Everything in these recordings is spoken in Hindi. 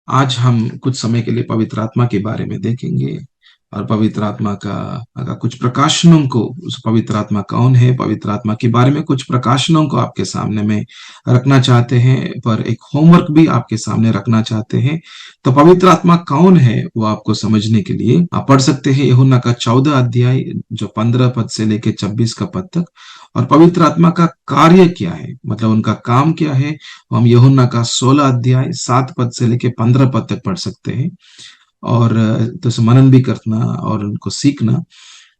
आज हम कुछ समय के लिए पवित्र आत्मा के बारे में देखेंगे और पवित्र आत्मा का कुछ प्रकाशनों को, उस पवित्र आत्मा कौन है, पवित्र आत्मा के बारे में कुछ प्रकाशनों को आपके सामने में रखना चाहते हैं, पर एक होमवर्क भी आपके सामने रखना चाहते हैं। तो पवित्र आत्मा कौन है वो आपको समझने के लिए आप पढ़ सकते हैं यूहन्ना का 14 अध्याय, जो 15 पद से लेके 26 का पद तक। और पवित्र आत्मा का कार्य क्या है, मतलब उनका काम क्या है, हम यूहन्ना का 16 अध्याय 7 पद से लेके 15 पद तक पढ़ सकते हैं। और तो उसे मनन भी करना और उनको सीखना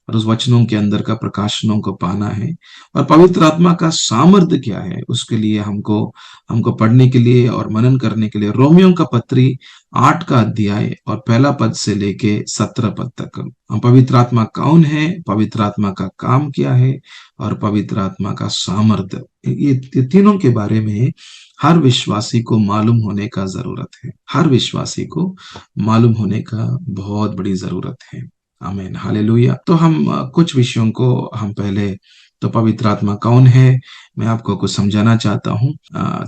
और उस वचनों के अंदर का प्रकाशनों को पाना है। और पवित्र आत्मा का सामर्थ्य क्या है, उसके लिए हमको हमको पढ़ने के लिए और मनन करने के लिए रोमियो का पत्री 8 का अध्याय और पहला पद से लेके 17 पद तक हम पवित्र आत्मा कौन है, पवित्र आत्मा का काम क्या है और पवित्र आत्मा का सामर्थ्य, ये तीनों के बारे में हर विश्वासी को मालूम होने का जरूरत है। हर विश्वासी को मालूम होने का बहुत बड़ी जरूरत है। आमीन, हालेलुया। तो हम कुछ विषयों को हम पहले, तो पवित्र आत्मा कौन है, मैं आपको कुछ समझाना चाहता हूँ।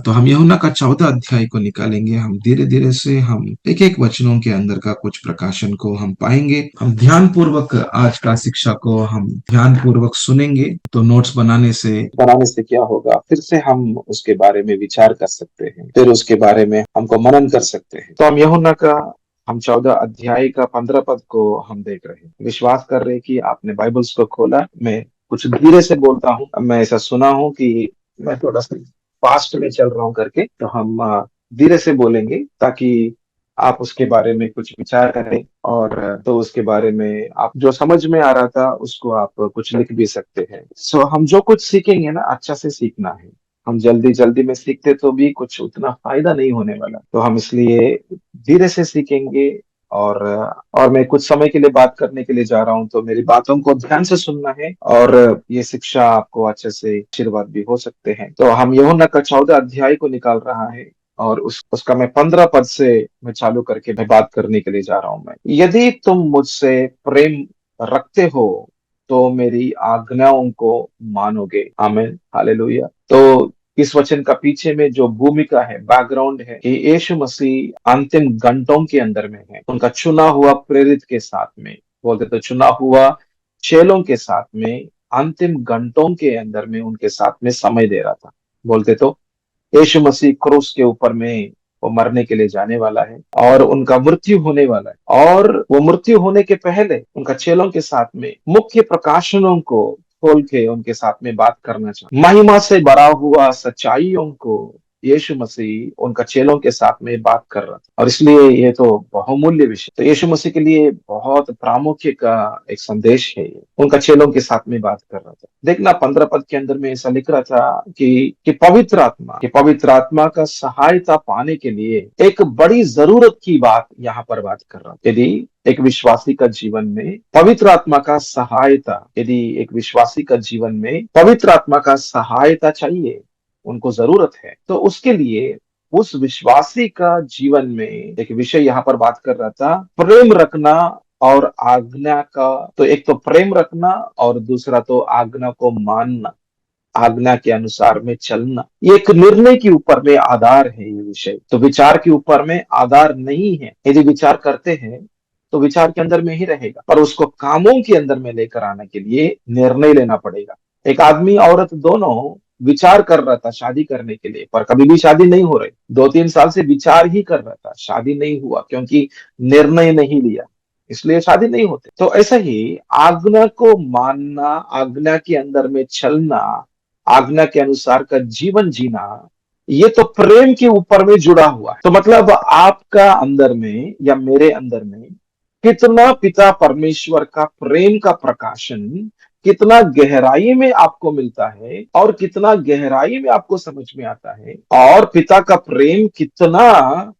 तो हम यूहन्ना का 14 अध्याय को निकालेंगे। हम धीरे धीरे से हम एक एक वचनों के अंदर का कुछ प्रकाशन को हम पाएंगे। हम ध्यान पूर्वक आज का शिक्षा को हम ध्यान पूर्वक सुनेंगे। तो नोट्स बनाने से क्या होगा, फिर से हम उसके बारे में विचार कर सकते हैं, फिर उसके बारे में हमको मनन कर सकते हैं। तो हम यूहन्ना का 14 अध्याय का 15 पद को हम देख रहे हैं। विश्वास कर रहे हैं कि आपने बाइबल्स को खोला। मैं कुछ धीरे से बोलता हूँ, मैं ऐसा सुना हूँ कि मैं थोड़ा सा फास्ट में चल रहा हूँ करके, तो हम धीरे से बोलेंगे ताकि आप उसके बारे में कुछ विचार करें। और तो उसके बारे में आप जो समझ में आ रहा था उसको आप कुछ लिख भी सकते हैं। सो हम जो कुछ सीखेंगे ना, अच्छा से सीखना है। हम जल्दी जल्दी में सीखते तो भी कुछ उतना फायदा नहीं होने वाला, तो हम इसलिए धीरे से सीखेंगे। और मैं कुछ समय के लिए बात करने के लिए जा रहा हूं, तो मेरी बातों को ध्यान से सुनना है और ये शिक्षा आपको अच्छे से आशीर्वाद भी हो सकते हैं। तो हम यूहन्ना का 14 अध्याय को निकाल रहा है और उसका मैं 15 पद से मैं चालू करके मैं बात करने के लिए जा रहा हूं। मैं, यदि तुम मुझसे प्रेम रखते हो तो मेरी आज्ञाओं को मानोगे। आमीन, हालेलुया। तो इस वचन का पीछे में जो भूमिका है, बैकग्राउंड है, कि यीशु मसीह अंतिम घंटों के अंदर में है, उनका चुना हुआ प्रेरित के साथ में, बोलते तो चुना हुआ चेलों के साथ में अंतिम घंटों के अंदर में उनके साथ में समय दे रहा था। बोलते तो यीशु मसीह क्रूस के ऊपर में वो मरने के लिए जाने वाला है और उनका मृत्यु होने वाला है। और वो मृत्यु होने के पहले उनका चेलों के साथ में मुख्य प्रकाशनों को खोल के उनके साथ में बात करना चाहिए। महिमा से भरा हुआ सच्चाइयों को यीशु मसीह उनका चेलों के साथ में बात कर रहा था, और इसलिए ये तो बहुमूल्य विषय, तो यीशु मसीह के लिए बहुत प्रामुख्य का एक संदेश है। ये उनका चेलों के साथ में बात कर रहा था। देखना 15 पद के अंदर में ऐसा लिख रहा था कि पवित्र आत्मा का सहायता पाने के लिए एक बड़ी जरूरत की बात यहाँ पर बात कर रहा था। यदि एक विश्वासी का जीवन में पवित्र आत्मा का सहायता, यदि एक विश्वासी का जीवन में पवित्र आत्मा का सहायता चाहिए, उनको जरूरत है, तो उसके लिए उस विश्वासी का जीवन में एक विषय यहाँ पर बात कर रहा था, प्रेम रखना और आज्ञा का। तो एक तो प्रेम रखना और दूसरा तो आज्ञा को मानना, आज्ञा के अनुसार में चलना। ये एक निर्णय के ऊपर में आधार है ये विषय, तो विचार के ऊपर में आधार नहीं है। यदि विचार करते हैं तो विचार के अंदर में ही रहेगा, पर उसको कामों के अंदर में लेकर आने के लिए निर्णय लेना पड़ेगा। एक आदमी औरत दोनों विचार कर रहा था शादी करने के लिए, पर कभी भी शादी नहीं हो रही। 2-3 साल से विचार ही कर रहा था, शादी नहीं हुआ, क्योंकि निर्णय नहीं लिया, इसलिए शादी नहीं होते। तो ऐसा ही आज्ञा को मानना, आज्ञा के अंदर में चलना, आज्ञा के अनुसार का जीवन जीना, ये तो प्रेम के ऊपर में जुड़ा हुआ है। तो मतलब आपका अंदर में या मेरे अंदर में कितना पिता परमेश्वर का प्रेम का प्रकाशन कितना गहराई में आपको मिलता है और कितना गहराई में आपको समझ में आता है, और पिता का प्रेम कितना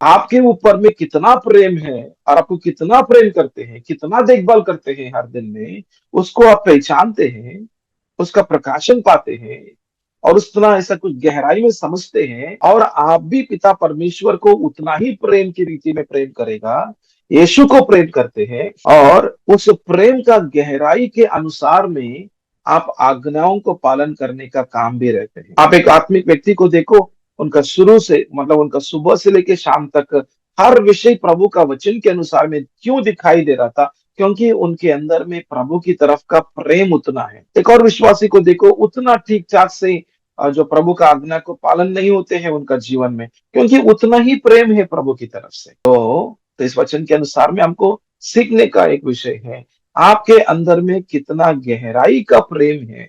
आपके ऊपर में कितना प्रेम है और आपको कितना प्रेम करते हैं, कितना देखभाल करते हैं हर दिन में, उसको आप पहचानते हैं, उसका प्रकाशन पाते हैं और उतना ऐसा कुछ गहराई में समझते हैं, और आप भी पिता परमेश्वर को उतना ही प्रेम की रीति में प्रेम करेगा, यीशु को प्रेम करते हैं, और उस प्रेम का गहराई के अनुसार में आप आज्ञाओं को पालन करने का काम भी रहते हैं। आप एक आत्मिक व्यक्ति को देखो, उनका शुरू से मतलब उनका सुबह से लेकर शाम तक हर विषय प्रभु का वचन के अनुसार में क्यों दिखाई दे रहा था? क्योंकि उनके अंदर में प्रभु की तरफ का प्रेम उतना है। एक और विश्वासी को देखो, उतना ठीक ठाक से जो प्रभु का आज्ञा को पालन नहीं होते हैं उनका जीवन में, क्योंकि उतना ही प्रेम है प्रभु की तरफ से। तो इस वचन के अनुसार में हमको सीखने का एक विषय है, आपके अंदर में कितना गहराई का प्रेम है।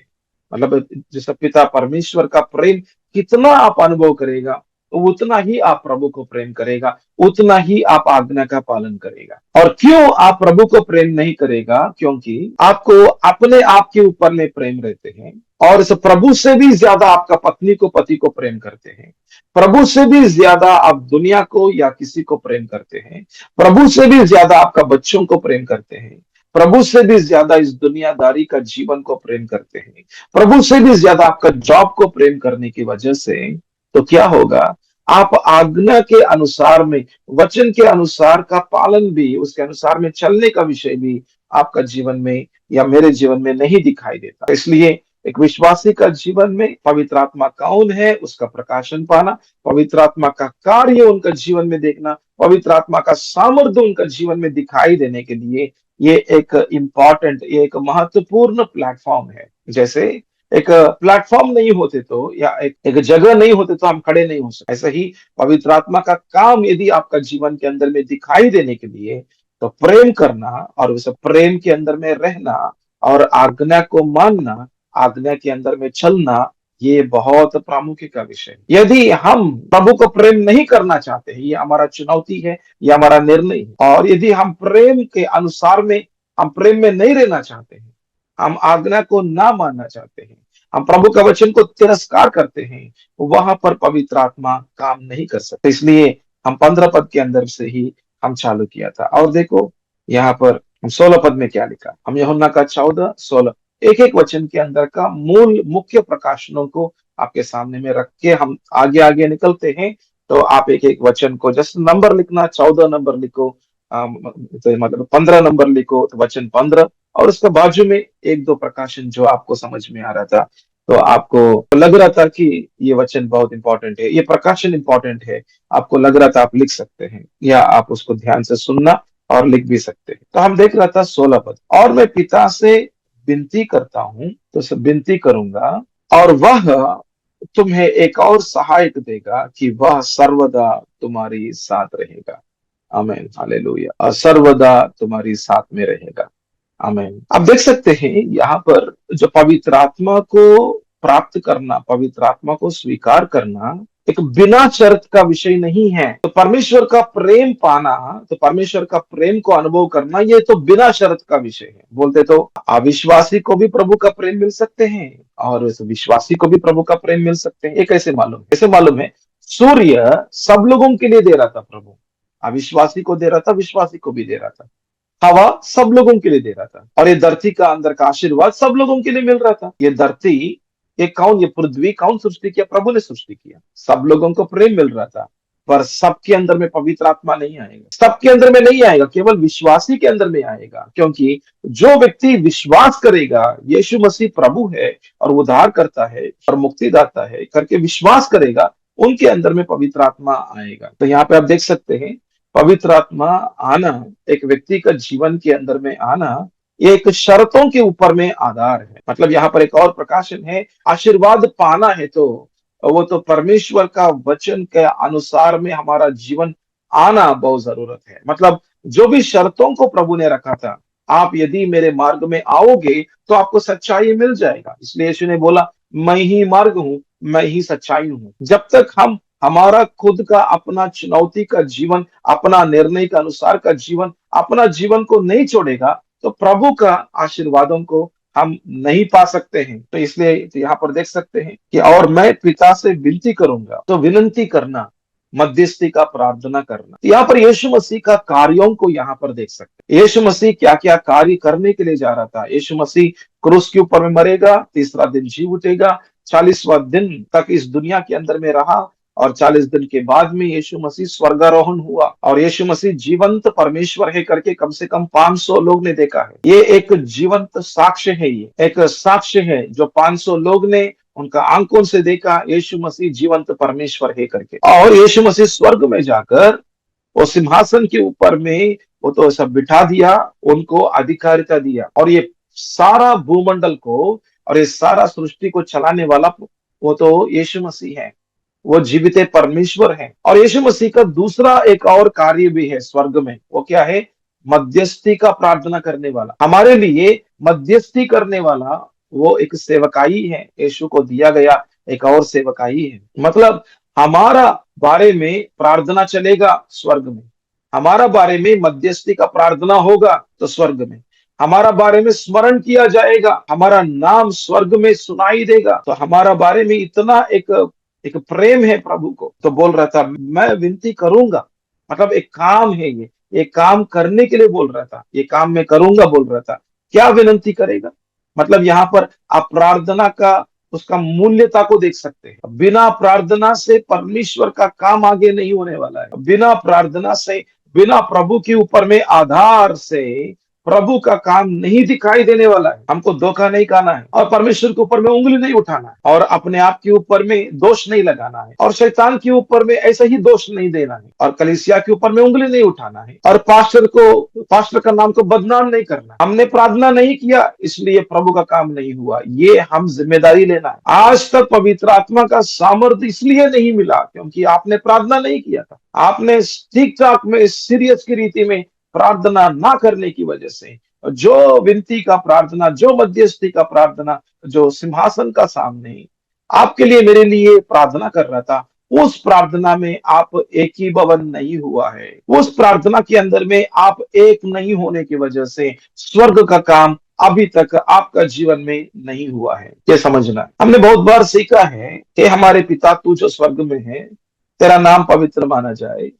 मतलब जैसे पिता परमेश्वर का प्रेम कितना आप अनुभव करेगा, तो उतना ही आप प्रभु को प्रेम करेगा, उतना ही आप आज्ञा का पालन करेगा। और क्यों आप प्रभु को प्रेम नहीं करेगा? क्योंकि आपको अपने आप के ऊपर में प्रेम रहते हैं, और इस प्रभु से भी ज्यादा आपका पत्नी को, पति को प्रेम करते हैं। प्रभु से भी ज्यादा आप दुनिया को या किसी को प्रेम करते हैं। प्रभु से भी ज्यादा आपका बच्चों को प्रेम करते हैं। प्रभु से भी ज्यादा इस दुनियादारी का जीवन को प्रेम करते हैं। प्रभु से भी ज्यादा आपका जॉब को प्रेम करने की वजह से तो क्या होगा, आप आज्ञा के अनुसार में, वचन के अनुसार का पालन भी, उसके अनुसार में चलने का विषय भी आपका जीवन में या मेरे जीवन में नहीं दिखाई देता। इसलिए एक विश्वासी का जीवन में पवित्र आत्मा कौन है, उसका प्रकाशन पाना, पवित्र आत्मा का कार्य उनका जीवन में देखना, पवित्र आत्मा का सामर्थ्य उनका जीवन में दिखाई देने के लिए ये एक इम्पॉर्टेंट, ये एक महत्वपूर्ण प्लेटफॉर्म है। जैसे एक प्लेटफॉर्म नहीं होते तो, या एक जगह नहीं होते तो हम खड़े नहीं हो सकते, ऐसे ही पवित्र आत्मा का काम यदि आपका जीवन के अंदर में दिखाई देने के लिए, तो प्रेम करना और उस प्रेम के अंदर में रहना और आज्ञा को मानना, आज्ञा के अंदर में चलना, ये बहुत प्रामुख्य का विषय है। यदि हम प्रभु को प्रेम नहीं करना चाहते हैं, ये हमारा चुनौती है, ये हमारा निर्णय है। और यदि हम प्रेम के अनुसार में, हम प्रेम में नहीं रहना चाहते हैं, हम आज्ञा को ना मानना चाहते हैं, हम प्रभु का वचन को तिरस्कार करते हैं, वहां पर पवित्र आत्मा काम नहीं कर सकते। इसलिए हम 15 पद के अंदर से ही हम चालू किया था। और देखो यहाँ पर हम 16 पद में क्या लिखा, हम यूहन्ना का 14-16 एक एक वचन के अंदर का मूल मुख्य प्रकाशनों को आपके सामने में रख के हम आगे आगे निकलते हैं। तो आप एक एक वचन को जस्ट नंबर लिखना, 14 नंबर लिखो, तो मतलब 15 नंबर लिखो, तो वचन 15, और उसके बाजू में एक दो प्रकाशन जो आपको समझ में आ रहा था, तो आपको लग रहा था कि ये वचन बहुत इंपॉर्टेंट है, ये प्रकाशन इंपॉर्टेंट है, आपको लग रहा था, आप लिख सकते हैं, या आप उसको ध्यान से सुनना और लिख भी सकते हैं। तो हम देख रहा था 16 पद, और मैं पिता से विनती करता हूं, तो विनती करूंगा, और वह तुम्हें एक और सहायक देगा कि वह सर्वदा तुम्हारी साथ रहेगा। आमीन, हालेलुया। और सर्वदा तुम्हारी साथ में रहेगा। आमीन। आप देख सकते हैं यहाँ पर जो पवित्र आत्मा को प्राप्त करना, पवित्र आत्मा को स्वीकार करना एक बिना शर्त का विषय नहीं है। तो परमेश्वर का प्रेम पाना, तो परमेश्वर का प्रेम को अनुभव करना, ये तो बिना शर्त का विषय है। बोलते तो अविश्वासी को भी प्रभु का प्रेम मिल सकते हैं और उस विश्वासी को भी प्रभु का प्रेम मिल सकते हैं। ये कैसे मालूम? कैसे मालूम है? सूर्य सब लोगों के लिए दे रहा था प्रभु, अविश्वासी को दे रहा था, विश्वासी को भी दे रहा था। हवा सब लोगों के लिए दे रहा था, और ये धरती का अंदर का आशीर्वाद सब लोगों के लिए मिल रहा था। ये धरती, ये कौन, ये पृथ्वी कौन सृष्टि किया? प्रभु ने सृष्टि किया। सब लोगों को प्रेम मिल रहा था, पर सबके अंदर में पवित्र आत्मा नहीं आएगा, सबके अंदर में नहीं आएगा, केवल विश्वासी के अंदर में आएगा। क्योंकि जो व्यक्ति विश्वास करेगा यीशु मसीह प्रभु है और उद्धार करता है और मुक्तिदाता है करके विश्वास करेगा, उनके अंदर में पवित्र आत्मा आएगा। तो यहाँ पे आप देख सकते हैं, पवित्र आत्मा आना, एक व्यक्ति का जीवन के अंदर में आना, ये एक शर्तों के ऊपर में आधार है। मतलब यहाँ पर एक और प्रकाशन है, आशीर्वाद पाना है तो वो तो परमेश्वर का वचन के अनुसार में हमारा जीवन आना बहुत जरूरत है। मतलब जो भी शर्तों को प्रभु ने रखा था, आप यदि मेरे मार्ग में आओगे तो आपको सच्चाई मिल जाएगा। इसलिए यीशु ने बोला, मैं ही मार्ग हूं, मैं ही सच्चाई हूं। जब तक हम हमारा खुद का अपना चुनौती का जीवन, अपना निर्णय के अनुसार का जीवन, अपना जीवन को नहीं छोड़ेगा, तो प्रभु का आशीर्वादों को हम नहीं पा सकते हैं। तो इसलिए तो यहाँ पर देख सकते हैं कि और मैं पिता से विनती करूंगा, तो विनती करना, मध्यस्थी का प्रार्थना करना। यहाँ पर यीशु मसीह का कार्यों को यहाँ पर देख सकते हैं। यीशु मसीह क्या क्या कार्य करने के लिए जा रहा था। यीशु मसीह क्रूस के ऊपर में मरेगा, तीसरा दिन जी उठेगा, 40वां दिन तक इस दुनिया के अंदर में रहा, और 40 दिन के बाद में यीशु मसीह स्वर्गारोहण हुआ। और यीशु मसीह जीवंत परमेश्वर है करके कम से कम 500 लोग ने देखा है। ये एक जीवंत साक्ष्य है, ये एक साक्ष्य है जो 500 लोग ने उनका आंखों से देखा, यीशु मसीह जीवंत परमेश्वर है करके। और यीशु मसीह स्वर्ग में जाकर वो सिंहासन के ऊपर में वो तो सब बिठा दिया, उनको अधिकारिता दिया, और ये सारा भूमंडल को और ये सारा सृष्टि को चलाने वाला वो तो यीशु मसीह है। वो जीवित परमेश्वर है। और यीशु मसीह का दूसरा एक और कार्य भी है स्वर्ग में। वो क्या है? मध्यस्थी का प्रार्थना करने वाला, हमारे लिए मध्यस्थी करने वाला। वो एक सेवकाई है, यीशु को दिया गया एक और सेवकाई है। मतलब हमारा बारे में प्रार्थना चलेगा स्वर्ग में, हमारा बारे में मध्यस्थी का प्रार्थना होगा तो स्वर्ग में, हमारा बारे में स्मरण किया जाएगा, हमारा नाम स्वर्ग में सुनाई देगा। तो हमारा बारे में इतना एक एक प्रेम है प्रभु को। तो बोल रहा था मैं विनती करूंगा, मतलब एक काम है ये काम करने के लिए बोल रहा था, ये काम मैं करूंगा बोल रहा था। क्या विनती करेगा? मतलब यहाँ पर आप प्रार्थना का उसका मूल्यता को देख सकते हैं। बिना प्रार्थना से परमेश्वर का काम आगे नहीं होने वाला है। बिना प्रार्थना से, बिना प्रभु के ऊपर में आधार से प्रभु का काम नहीं दिखाई देने वाला है। हमको धोखा नहीं खाना है, और परमेश्वर के ऊपर में उंगली नहीं उठाना है, और अपने आप के ऊपर में दोष नहीं लगाना है, और शैतान के ऊपर में ऐसा ही दोष नहीं देना है, और कलीसिया के ऊपर में उंगली नहीं उठाना है, और पास्टर का नाम को बदनाम नहीं करना। हमने प्रार्थना नहीं किया इसलिए प्रभु का काम नहीं हुआ, ये हम जिम्मेदारी लेना है। आज तक पवित्र आत्मा का सामर्थ्य इसलिए नहीं मिला क्योंकि आपने प्रार्थना नहीं किया था। आपने ठीक ठाक में सीरियस की रीति में प्रार्थना ना करने की वजह से जो विनती का प्रार्थना, जो मध्यस्थी का प्रार्थना, जो सिंहासन का सामने आपके लिए मेरे लिए प्रार्थना कर रहा था, उस प्रार्थना में आप एक ही भवन नहीं हुआ है। उस प्रार्थना के अंदर में आप एक नहीं होने की वजह से स्वर्ग का काम अभी तक आपका जीवन में नहीं हुआ है। ये समझना, हमने बहुत बार सीखा है कि हमारे पिता तू जो स्वर्ग में है, तेरा नाम पवित्र माना जाए,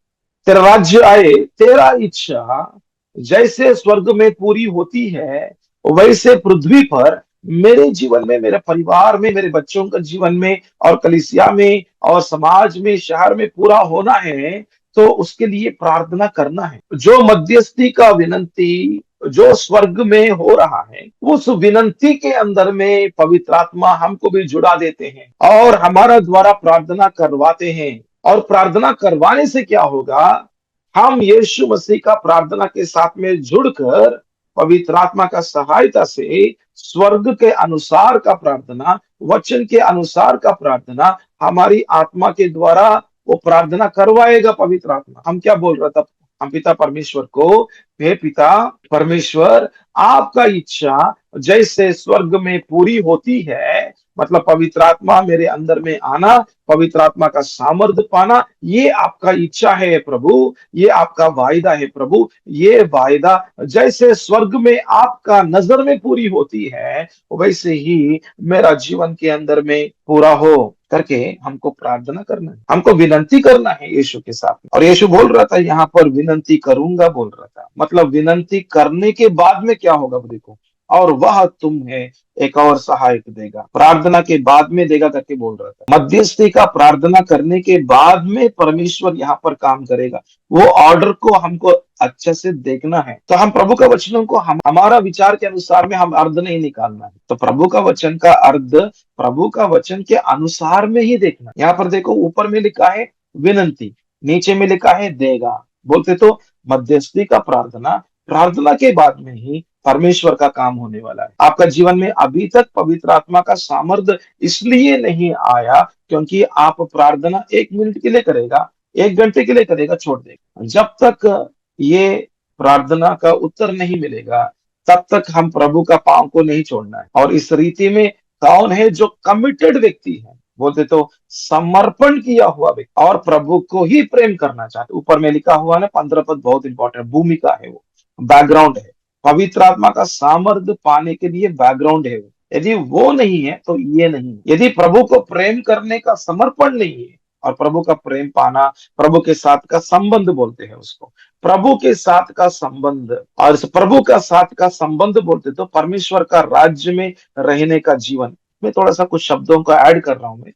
तेरा राज्य आए, तेरा इच्छा जैसे स्वर्ग में पूरी होती है वैसे पृथ्वी पर मेरे जीवन में, मेरे परिवार में, मेरे बच्चों के जीवन में, और कलीसिया में, और समाज में, शहर में पूरा होना है। तो उसके लिए प्रार्थना करना है। जो मध्यस्थी का विनंती जो स्वर्ग में हो रहा है, उस विनंती के अंदर में पवित्र आत्मा हमको भी जुड़ा देते हैं और हमारा द्वारा प्रार्थना करवाते हैं। और प्रार्थना करवाने से क्या होगा? हम यीशु मसीह का प्रार्थना के साथ में जुड़कर पवित्र आत्मा का सहायता से स्वर्ग के अनुसार का प्रार्थना, वचन के अनुसार का प्रार्थना हमारी आत्मा के द्वारा वो प्रार्थना करवाएगा पवित्र आत्मा। हम क्या बोल रहा था? हम पिता परमेश्वर को, हे पिता परमेश्वर, आपका इच्छा जैसे स्वर्ग में पूरी होती है, मतलब पवित्र आत्मा मेरे अंदर में आना, पवित्र आत्मा का सामर्थ्य पाना, ये आपका इच्छा है प्रभु, ये आपका वायदा है प्रभु। ये वायदा जैसे स्वर्ग में आपका नजर में पूरी होती है वैसे ही मेरा जीवन के अंदर में पूरा हो करके हमको प्रार्थना करना है, हमको विनंती करना है यीशु के साथ में। और यीशु बोल रहा था यहाँ पर विनंती करूंगा बोल रहा था, मतलब विनंती करने के बाद में क्या होगा वो देखो, और वह तुम्हें एक और सहायक देगा। प्रार्थना के बाद में देगा करके बोल रहा था। मध्यस्थी का प्रार्थना करने के बाद में परमेश्वर यहाँ पर काम करेगा। वो ऑर्डर को हमको अच्छे से देखना है। तो हम प्रभु का वचनों को हमारा विचार के अनुसार में हम अर्थ नहीं निकालना है। तो प्रभु का वचन का अर्थ प्रभु का वचन के अनुसार में ही देखना। यहाँ पर देखो ऊपर में लिखा है विनंती, नीचे में लिखा है देगा। बोलते तो मध्यस्थी का प्रार्थना, प्रार्थना के बाद में ही परमेश्वर का काम होने वाला है। आपका जीवन में अभी तक पवित्र आत्मा का सामर्थ्य इसलिए नहीं आया क्योंकि आप प्रार्थना 1 मिनट के लिए करेगा, 1 घंटे के लिए करेगा, छोड़ देगा। जब तक ये प्रार्थना का उत्तर नहीं मिलेगा तब तक हम प्रभु का पांव को नहीं छोड़ना है। और इस रीति में कौन है? जो कमिटेड व्यक्ति है, बोलते तो समर्पण किया हुआ व्यक्ति और प्रभु को ही प्रेम करना चाहते। ऊपर में लिखा हुआ ना 15 पद बहुत इंपॉर्टेंट भूमिका है, वो बैकग्राउंड है। पवित्र आत्मा का सामर्थ्य पाने के लिए बैकग्राउंड है वो। यदि वो नहीं है तो ये नहीं है। यदि प्रभु को प्रेम करने का समर्पण नहीं है और प्रभु का प्रेम पाना, प्रभु के साथ का संबंध बोलते हैं उसको, प्रभु के साथ का संबंध। और इस प्रभु का साथ का संबंध बोलते तो परमेश्वर का राज्य में रहने का जीवन। मैं थोड़ा सा कुछ शब्दों को ऐड कर रहा हूं, मैं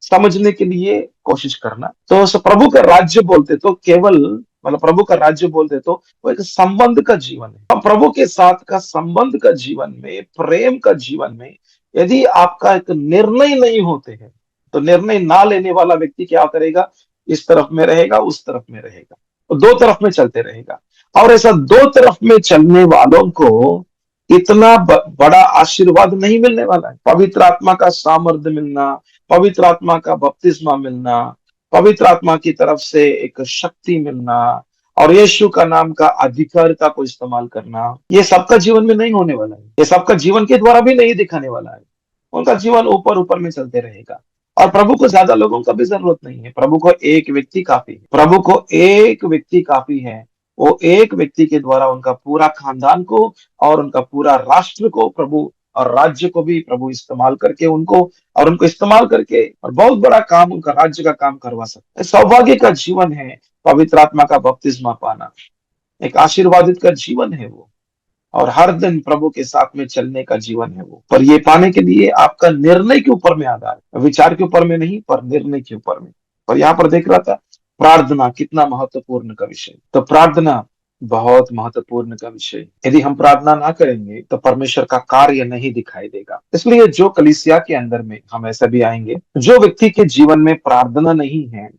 समझने के लिए कोशिश करना। तो प्रभु का राज्य बोलते तो केवल, मतलब प्रभु का राज्य बोलते तो वो एक संबंध का जीवन है। अब प्रभु के साथ का संबंध का जीवन में, प्रेम का जीवन में यदि आपका एक निर्णय नहीं होते हैं तो निर्णय ना लेने वाला व्यक्ति क्या करेगा? इस तरफ में रहेगा, उस तरफ में रहेगा। वो दो तरफ में चलते रहेगा। और ऐसा दो तरफ में चलने वालों को इतना बड़ा आशीर्वाद नहीं मिलने वाला है। पवित्र आत्मा का सामर्थ्य मिलना, पवित्र आत्मा का बपतिस्मा मिलना, पवित्र आत्मा की तरफ से एक शक्ति मिलना और यीशु का नाम का अधिकारिता को इस्तेमाल करना, ये सबका जीवन में नहीं होने वाला है। ये सबका जीवन के द्वारा भी नहीं दिखाने वाला है। उनका जीवन ऊपर ऊपर में चलते रहेगा। और प्रभु को ज्यादा लोगों का भी जरूरत नहीं है। प्रभु को एक व्यक्ति काफी है। प्रभु को एक व्यक्ति काफी है। वो एक व्यक्ति के द्वारा उनका पूरा खानदान को और उनका पूरा राष्ट्र को प्रभु और राज्य को भी प्रभु इस्तेमाल करके उनको इस्तेमाल करके और बहुत बड़ा काम उनका राज्य का काम करवा सकते हैं। सौभाग्य का जीवन है पवित्र आत्मा का बपतिस्मा पाना। एक आशीर्वादित का जीवन है वो। और हर दिन प्रभु के साथ में चलने का जीवन है वो। पर ये पाने के लिए आपका निर्णय के ऊपर में आधार है, विचार के ऊपर में नहीं, पर निर्णय के ऊपर में। पर यहाँ पर देख रहा था प्रार्थना कितना महत्वपूर्ण का विषय। तो प्रार्थना बहुत महत्वपूर्ण का विषय। यदि हम प्रार्थना ना करेंगे तो परमेश्वर का कार्य नहीं दिखाई देगा। इसलिए जो कलीसिया के अंदर में हम ऐसा भी आएंगे, जो व्यक्ति के जीवन में प्रार्थना नहीं है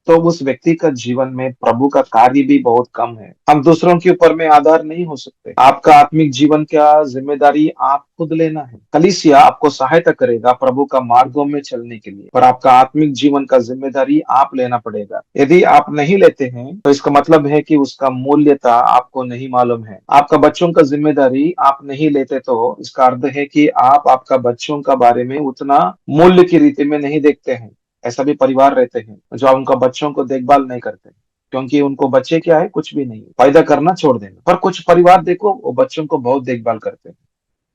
तो उस व्यक्ति का जीवन में प्रभु का कार्य भी बहुत कम है। हम दूसरों के ऊपर में आधार नहीं हो सकते। आपका आत्मिक जीवन का जिम्मेदारी आप खुद लेना है। कलीसिया आपको सहायता करेगा प्रभु का मार्गों में चलने के लिए, पर आपका आत्मिक जीवन का जिम्मेदारी आप लेना पड़ेगा। यदि आप नहीं लेते हैं तो इसका मतलब है कि उसका मूल्यता आपको नहीं मालूम है। आपका बच्चों का जिम्मेदारी आप नहीं लेते तो इसका अर्थ है कि आप आपका बच्चों का बारे में उतना मूल्य की रीति में नहीं देखते हैं। ऐसा भी परिवार रहते हैं जो उनका बच्चों को देखभाल नहीं करते, क्योंकि उनको बच्चे क्या है, कुछ भी नहीं, पैदा करना छोड़ देना। पर कुछ परिवार देखो वो बच्चों को बहुत देखभाल करते हैं,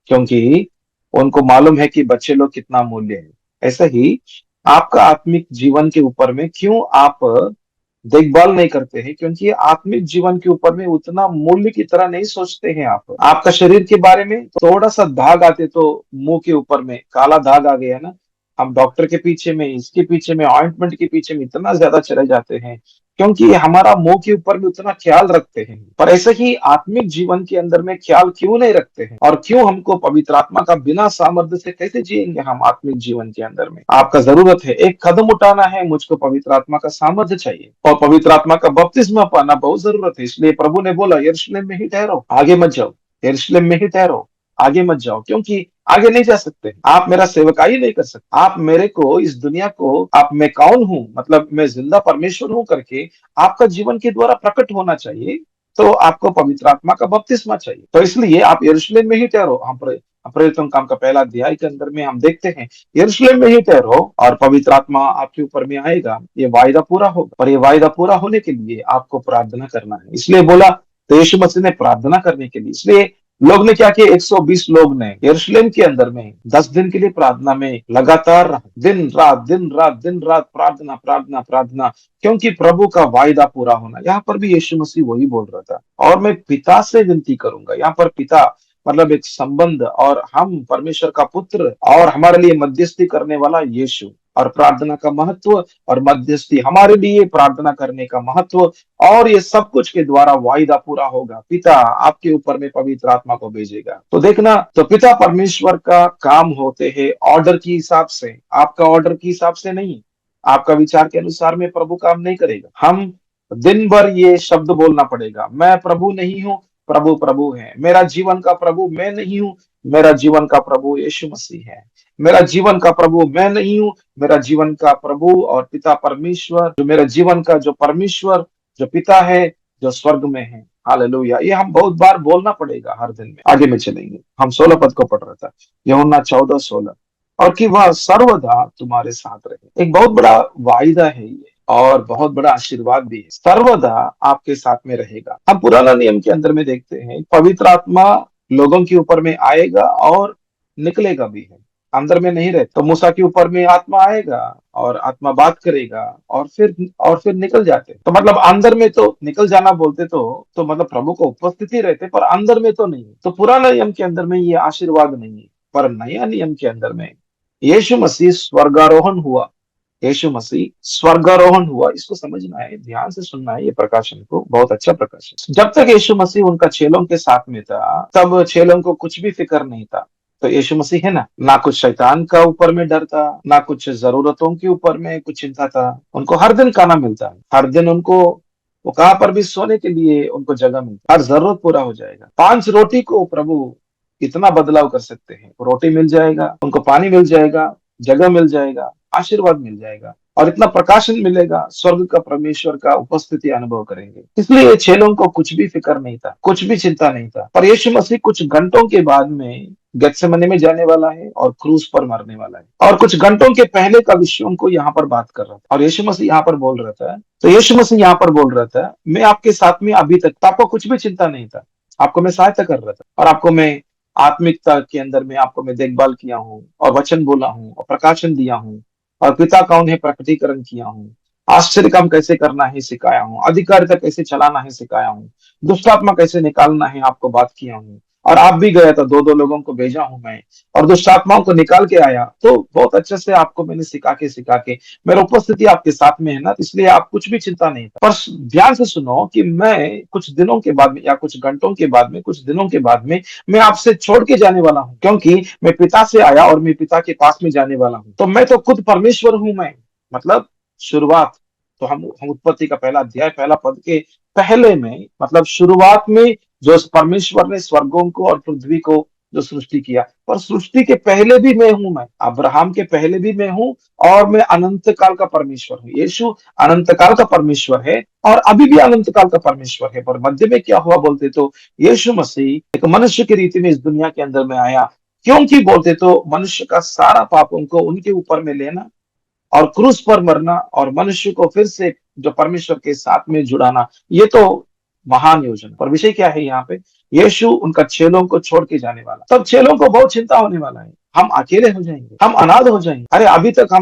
क्योंकि उनको मालूम है कि बच्चे लोग कितना मूल्य है। ऐसा ही आपका आत्मिक जीवन के ऊपर में क्यों आप देखभाल नहीं करते हैं, क्योंकि आत्मिक जीवन के ऊपर में उतना मूल्य की तरह नहीं सोचते हैं। आप आपका शरीर के बारे में थोड़ा सा दाग आते तो मुंह के ऊपर में काला दाग आ गया ना, हम डॉक्टर के पीछे में, इसके पीछे में, ऑइंटमेंट के पीछे में इतना ज्यादा चले जाते हैं, क्योंकि हमारा मुंह के ऊपर भी उतना ख्याल रखते हैं। पर ऐसे ही आत्मिक जीवन के अंदर में ख्याल क्यों नहीं रखते हैं, और क्यों हमको पवित्र आत्मा का बिना सामर्थ्य से कैसे जिएंगे हम आत्मिक जीवन के अंदर में। आपका जरूरत है, एक कदम उठाना है, मुझको पवित्र आत्मा का सामर्थ्य चाहिए और पवित्र आत्मा का बपतिस्मा पाना बहुत जरूरत है। इसलिए प्रभु ने बोला यरूशलेम में ही ठहरो, आगे मत जाओ। यरूशलेम में ही ठहरो, आगे मत जाओ, क्योंकि आगे नहीं जा सकते। आप मेरा सेवकाई नहीं कर सकते। आप मेरे को, इस दुनिया को, आप मैं कौन हूं, मतलब मैं जिंदा परमेश्वर हूं करके आपका जीवन के द्वारा प्रकट होना चाहिए। तो आपको पवित्र आत्मा का बपतिस्मा चाहिए। तो इसलिए आप यरूशलेम में ही ठहरो। हम प्रेरितों काम का पहला अध्याय के अंदर में हम देखते हैं यरूशलेम में ही ठहरो और पवित्र आत्मा आपके ऊपर में आएगा। ये वायदा पूरा होगा, और ये वायदा पूरा होने के लिए आपको प्रार्थना करना है। इसलिए बोला तो यीशु मसीह ने प्रार्थना करने के लिए, इसलिए लोग ने क्या किया, 120 लोग ने यरूशलेम के अंदर में 10 दिन के लिए प्रार्थना में लगातार रहा। दिन रात दिन रात दिन रात प्रार्थना प्रार्थना प्रार्थना, क्योंकि प्रभु का वायदा पूरा होना। यहाँ पर भी यीशु मसीह वही बोल रहा था, और मैं पिता से विनती करूंगा। यहाँ पर पिता मतलब एक संबंध, और हम परमेश्वर का पुत्र और हमारे लिए मध्यस्थी करने वाला यीशु, और प्रार्थना का महत्व और मध्यस्थी हमारे लिए प्रार्थना करने का महत्व, और ये सब कुछ के द्वारा वायदा पूरा होगा। पिता आपके ऊपर में पवित्र आत्मा को भेजेगा। तो देखना, तो पिता परमेश्वर का काम होते हैं ऑर्डर के हिसाब से, आपका ऑर्डर के हिसाब से नहीं। आपका विचार के अनुसार में प्रभु काम नहीं करेगा। हम दिन भर ये शब्द बोलना पड़ेगा, मैं प्रभु नहीं हूं, प्रभु प्रभु है। मेरा जीवन का प्रभु मैं नहीं हूं, मेरा जीवन का प्रभु यीशु मसीह है। मेरा जीवन का प्रभु मैं नहीं हूं, मेरा जीवन का प्रभु और पिता परमेश्वर, जो मेरा जीवन का जो परमेश्वर, जो पिता है, जो स्वर्ग में है। हालेलुया। ये हम बहुत बार बोलना पड़ेगा हर दिन में। आगे में चलेंगे, हम 16 पद को पढ़ रहा था, यूहन्ना 14:16, और कि वह सर्वदा तुम्हारे साथ रहे। एक बहुत बड़ा वायदा है ये, और बहुत बड़ा आशीर्वाद भी है। सर्वदा आपके साथ में रहेगा। हम पुराना नियम के अंदर में देखते हैं पवित्र आत्मा लोगों के ऊपर में आएगा और निकलेगा भी है, अंदर में नहीं रहता। तो मूसा के ऊपर में आत्मा आएगा और आत्मा बात करेगा और फिर निकल जाते। तो मतलब अंदर में तो निकल जाना बोलते तो मतलब प्रभु को उपस्थिति रहते, पर अंदर में तो नहीं। तो पुराना नियम के अंदर में ये आशीर्वाद नहीं है। पर नया नियम के अंदर में यीशु मसीह स्वर्गारोहण हुआ। यीशु मसीह स्वर्गारोहण हुआ, इसको समझना है, ध्यान से सुनना है ये प्रकाशन को, बहुत अच्छा प्रकाशन। जब तक यीशु मसीह उनका चेलों के साथ में था, तब चेलों को कुछ भी फिक्र नहीं था। तो यीशु मसीह है ना कुछ शैतान का ऊपर में डर था, ना कुछ जरूरतों के ऊपर में कुछ चिंता था। उनको हर दिन खाना मिलता है, हर दिन उनको वो कहाँ पर भी सोने के लिए उनको जगह मिलती, हर जरूरत पूरा हो जाएगा। 5 रोटी को प्रभु इतना बदलाव कर सकते हैं, रोटी मिल जाएगा, उनको पानी मिल जाएगा, जगह मिल जाएगा, आशीर्वाद मिल जाएगा, और इतना प्रकाशन मिलेगा, स्वर्ग का परमेश्वर का उपस्थिति अनुभव करेंगे। इसलिए ये चेलों को कुछ भी फिक्र नहीं था, कुछ भी चिंता नहीं था। पर यीशु मसीह कुछ घंटों के बाद में गेत्सेमनी में जाने वाला है और क्रूस पर मरने वाला है, और कुछ घंटों के पहले का विषयों को यहाँ पर बात कर रहा था, और यीशु मसीह यहाँ पर बोल रहा था। तो यीशु मसीह यहाँ पर बोल रहा था, मैं आपके साथ में अभी तक, तो आपको कुछ भी चिंता नहीं था, आपको मैं सहायता कर रहा था, और आपको मैं आत्मिकता के अंदर में आपको मैं देखभाल किया हूँ, और वचन बोला हूँ, और प्रकाशन दिया हूँ, और पिता कौन है प्रकटीकरण किया हूँ, आश्चर्य काम कैसे करना है सिखाया हूँ, अधिकारिता कैसे चलाना है सिखाया हूँ, दुष्ट आत्मा कैसे निकालना है आपको बात किया हूँ, और आप भी गए तो 2-2 लोगों को भेजा हूं मैं, और दुष्ट आत्माओं को निकाल के आया। तो बहुत अच्छे से आपको मैंने सिखा के मेरा उपस्थिति आपके साथ में है ना, इसलिए आप कुछ भी चिंता नहीं था। पर ध्यान से सुनो कि मैं कुछ दिनों के बाद में, या कुछ घंटों के बाद में, कुछ दिनों के बाद में मैं आपसे छोड़ के जाने वाला हूँ, क्योंकि मैं पिता से आया और मैं पिता के पास में जाने वाला हूँ। तो मैं तो खुद परमेश्वर हूं मैं, मतलब शुरुआत, तो हम उत्पत्ति का पहला अध्याय पहला पद के पहले में, मतलब शुरुआत में जो परमेश्वर ने स्वर्गों को और पृथ्वी को जो सृष्टि किया, पर सृष्टि के पहले भी मैं हूं, मैं अब्राहम के पहले भी मैं हूं, और मैं अनंत काल का परमेश्वर हूं। यीशु अनंत काल का परमेश्वर है, और अभी भी अनंत काल का परमेश्वर है। पर मध्य में क्या हुआ बोलते तो, यीशु मसीह एक मनुष्य की रीति में इस दुनिया के अंदर में आया, क्योंकि बोलते तो मनुष्य का सारा पापों को उनके ऊपर में लेना, और क्रूस पर मरना, और मनुष्य को फिर से जो परमेश्वर के साथ में जुड़ाना, ये तो महान योजना। पर विषय क्या है यहाँ पे, यीशु उनका चेलों को छोड़ के जाने वाला, तब चेलों को बहुत चिंता होने वाला है, हम अकेले हो जाएंगे, हम अनाथ हो जाएंगे। अरे अभी तक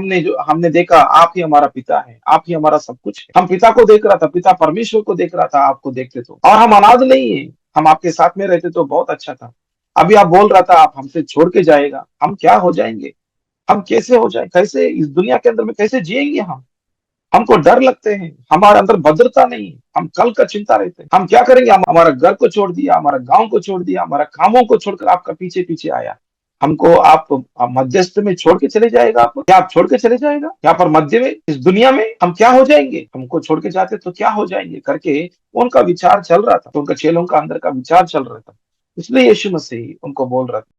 हमने देखा आप ही हमारा पिता है, आप ही हमारा सब कुछ है, हम पिता को देख रहा था, पिता परमेश्वर को देख रहा था, आपको देखते तो, और हम अनाथ नहीं है, हम आपके साथ में रहते तो बहुत अच्छा था। अभी आप बोल रहा था आप हमसे छोड़ के जाएगा, हम क्या हो जाएंगे, हम कैसे हो जाए, कैसे इस दुनिया के अंदर में कैसे जिएंगे हम, हमको डर लगते हैं, हमारे अंदर भद्रता नहीं है, हम कल का चिंता रहते हैं, हम क्या करेंगे, हम हमारा घर को छोड़ दिया, हमारा गांव को छोड़ दिया, हमारा कामों को छोड़कर आपका पीछे पीछे आया, हमको आप मध्यस्थ में छोड़ के चले जाएगा, आप क्या आप छोड़ के चले जाएगा यहाँ पर मध्य में, इस दुनिया में हम क्या हो जाएंगे, हमको छोड़ के जाते तो क्या हो जाएंगे करके उनका विचार चल रहा था, तो उनका चेलों का अंदर का विचार चल रहा था। इसलिए यीशु मसीह उनको बोल रहा था,